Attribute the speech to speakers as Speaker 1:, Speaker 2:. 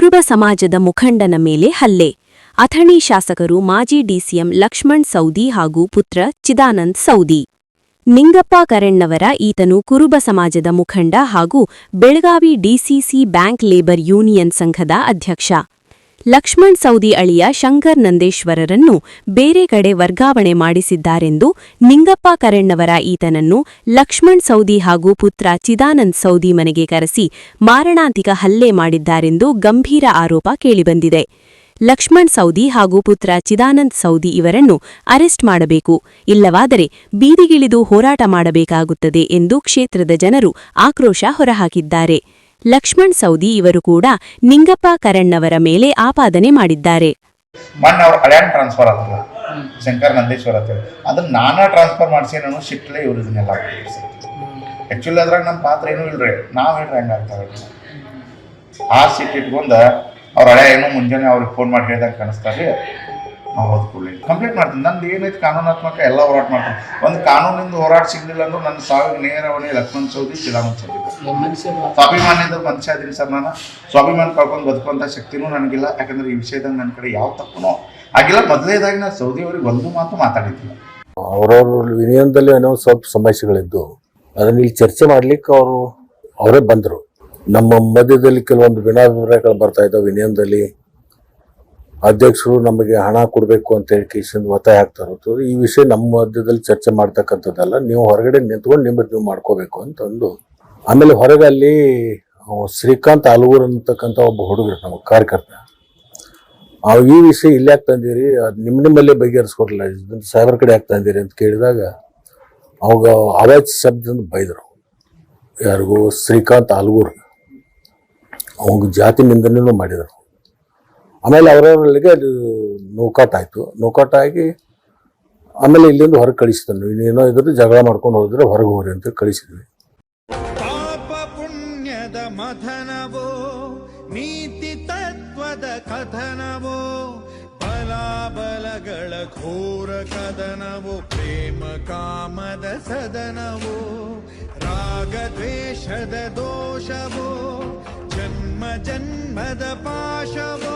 Speaker 1: ಕುರುಬ ಸಮಾಜದ ಮುಖಂಡನ ಮೇಲೆ ಹಲ್ಲೆ. ಅಥಣಿ ಶಾಸಕರು ಮಾಜಿ ಡಿಸಿಎಂ ಲಕ್ಷ್ಮಣ್ ಸೌದಿ ಹಾಗೂ ಪುತ್ರ ಚಿದಾನಂದ್ ಸೌದಿ. ನಿಂಗಪ್ಪ ಕರೆಣ್ಣವರ ಈತನು ಕುರುಬ ಸಮಾಜದ ಮುಖಂಡ ಹಾಗೂ Belagavi DCC bank labour union ಸಂಘದ ಅಧ್ಯಕ್ಷ. ಲಕ್ಷ್ಮಣ್ ಸೌದಿ ಅಳಿಯ ಶಂಕರ್ ನಂದೇಶ್ವರರನ್ನು ಬೇರೆ ಕಡೆ ವರ್ಗಾವಣೆ ಮಾಡಿಸಿದ್ದಾರೆಂದು ನಿಂಗಪ್ಪ ಕರೆಣ್ಣವರ ಈತನನ್ನು ಲಕ್ಷ್ಮಣ್ ಸೌದಿ ಹಾಗೂ ಪುತ್ರ ಚಿದಾನಂದ್ ಸೌದಿ ಮನೆಗೆ ಕರೆಸಿ ಮಾರಣಾಂತಿಕ ಹಲ್ಲೆ ಮಾಡಿದ್ದಾರೆಂದು ಗಂಭೀರ ಆರೋಪ ಕೇಳಿಬಂದಿದೆ. ಲಕ್ಷ್ಮಣ್ ಸೌದಿ ಹಾಗೂ ಪುತ್ರ ಚಿದಾನಂದ್ ಸೌದಿ ಇವರನ್ನು ಅರೆಸ್ಟ್ ಮಾಡಬೇಕು, ಇಲ್ಲವಾದರೆ ಬೀದಿಗಿಳಿದು ಹೋರಾಟ ಮಾಡಬೇಕಾಗುತ್ತದೆ ಎಂದು ಕ್ಷೇತ್ರದ ಜನರು ಆಕ್ರೋಶ ಹೊರಹಾಕಿದ್ದಾರೆ. ಲಕ್ಷ್ಮಣ್ ಸೌದಿ ಇವರು ಕೂಡ ನಿಂಗಪ್ಪ ಕರೆಣ್ಣವರ ಮೇಲೆ ಆಪಾದನೆ ಮಾಡಿದ್ದಾರೆ.
Speaker 2: ಟ್ರಾನ್ಸ್ಫರ್ ಆಗ್ತದೆ ಶಂಕರ್ ನಂದೇಶ್ವರ ಅಂತ ಅದನ್ನ ನಾನಾ ಟ್ರಾನ್ಸ್ಫರ್ ಮಾಡಿಸಿ ನಾನು ಶಿಟ್ಲೆ ಇವ್ರು ಇದನ್ನೆಲ್ಲ ಆ್ಯಕ್ಚುಲಿ ಅದ್ರಾಗ ನಮ್ಮ ಪಾತ್ರ ಏನೂ ಇಲ್ರಿ, ನಾವು ಹೇಳ್ರಿ ಹಂಗಾಗ್ತಾರೆ ಆ ಸಿಟ್ ಇಟ್ಕೊಂಡು ಅವ್ರ ಹಳೆ ಏನೋ ಮುಂಜಾನೆ ಅವ್ರಿಗೆ ಫೋನ್ ಮಾಡಿ ಹೇಳ್ದಾಗ ಕಾಣಿಸ್ತಾರೆ. ನಾವು ಓದ್ಕೊಳ್ಳಿ ಕಂಪ್ಲೇಂಟ್ ಮಾಡ್ತೀನಿ. ನಂದು ಏನೈತೆ ಕಾನೂನಾತ್ಮಕ ಎಲ್ಲ ಹೋರಾಟ ಮಾಡ್ತೀನಿ. ಒಂದು ಕಾನೂನಿಂದ ಹೋರಾಟ ಸಿಗಲಿಲ್ಲ ಅಂದ್ರೆ ನನ್ನ ಸಾವಿಗೆ ನೇರವಣೆ ಲಕ್ಷ್ಮಣ್ ಸೌದಿ ಚಿದಾನಂದ್ ಸೌದಿ. ಸ್ವಾಭಿಮಾನದ ಮನುಷ್ಯ ಅದೀನಿ ಸರ್. ನಾನು ಸ್ವಾಭಿಮಾನ ಕಳ್ಕೊಂಡು ಬದುಕುವಂಥ ಶಕ್ತಿನೂ ನನಗಿಲ್ಲ. ಯಾಕಂದ್ರೆ ಈ ವಿಷಯದಾಗ ನನ್ನ ಕಡೆ ಯಾವ ತಪ್ಪನೂ ಆಗಿಲ್ಲ. ಮೊದಲೇದಾಗಿ ನಾನು ಸೌದಿ ಅವ್ರಿಗೆ ಒಂದು ಮಾತು ಮಾತಾಡಿದ್ದಿಲ್ಲ.
Speaker 3: ಅವ್ರವ್ರ ವಿನಯದಲ್ಲಿ ಏನೋ ಸ್ವಲ್ಪ ಸಮಸ್ಯೆಗಳಿದ್ದು ಅದನ್ನ ಇಲ್ಲಿ ಚರ್ಚೆ ಮಾಡ್ಲಿಕ್ಕೆ ಅವರೇ ಬಂದರು. ನಮ್ಮ ಮಧ್ಯದಲ್ಲಿ ಕೆಲವೊಂದು ಭಿನ್ನಾಭಿಪ್ರಾಯಗಳು ಬರ್ತಾ ಇದ್ದಾವೆ. ವಿನಯದಲ್ಲಿ ಅಧ್ಯಕ್ಷರು ನಮಗೆ ಹಣ ಕೊಡಬೇಕು ಅಂತ ಹೇಳಿ ಕೇಸಿಂದ ಒತ್ತಾಯ ಆಗ್ತಾ ಇರೋದು. ಈ ವಿಷಯ ನಮ್ಮ ಮಧ್ಯದಲ್ಲಿ ಚರ್ಚೆ ಮಾಡ್ತಕ್ಕಂಥದ್ದಲ್ಲ, ನೀವು ಹೊರಗಡೆ ನಿಂತ್ಕೊಂಡು ನಿಮ್ಮದು ನೀವು ಮಾಡ್ಕೋಬೇಕು ಅಂತಂದು. ಆಮೇಲೆ ಹೊರಗೆ ಅಲ್ಲಿ ಶ್ರೀಕಾಂತ್ ಆಲೂರ್ ಅಂತಕ್ಕಂಥ ಒಬ್ಬ ಹುಡುಗರು ನಮ್ಮ ಕಾರ್ಯಕರ್ತ, ಈ ವಿಷಯ ಇಲ್ಲಿ ಯಾಕೆ ತಂದಿರಿ, ಅದು ನಿಮ್ಮಲ್ಲೇ ಬಗೆಹರಿಸ್ಕೊಡ್ಲಿಲ್ಲ, ಇದನ್ನು ಸಾಹೇಬ್ರ ಕಡೆ ಯಾಕೆ ತಂದಿರಿ ಅಂತ ಕೇಳಿದಾಗ ಅವಾಗ ಅವಾಜ್ ಶಬ್ದದಿಂದ ಬೈದರು. ಯಾರಿಗೂ ಶ್ರೀಕಾಂತ್ ಆಲೂರ್ ಅವಾಗ ಜಾತಿ ನಿಂದನೆಯೂ ಮಾಡಿದರು. ಆಮೇಲೆ ಅವರವರಿಗೆ ಅದು ನೋಕಾಟ ಆಗಿ ಆಮೇಲೆ ಇಲ್ಲಿಂದ ಹೊರಗೆ ಕಳಿಸಿದನು. ಇನ್ನೇನೋ ಇದ್ರೆ ಜಗಳ ಮಾಡ್ಕೊಂಡು ಹೋದ್ರೆ ಹೊರಗೆ ಹೋಗ್ರಿ ಅಂತ ಕಳಿಸಿದ್ವಿ.
Speaker 4: ಪಾಪ ಪುಣ್ಯದ ಮಥನವೋ ನೀತಿ ತತ್ವದ ಕಥನವೋ ಬಲಾಬಲಗಳ ಘೋರ ಕದನವೋ ಪ್ರೇಮ ಕಾಮದ ಸದನವೋ ರಾಗ ದ್ವೇಷದ ದೋಷವೋ ಜನ್ಮ ಜನ್ಮದ ಪಾಶವೋ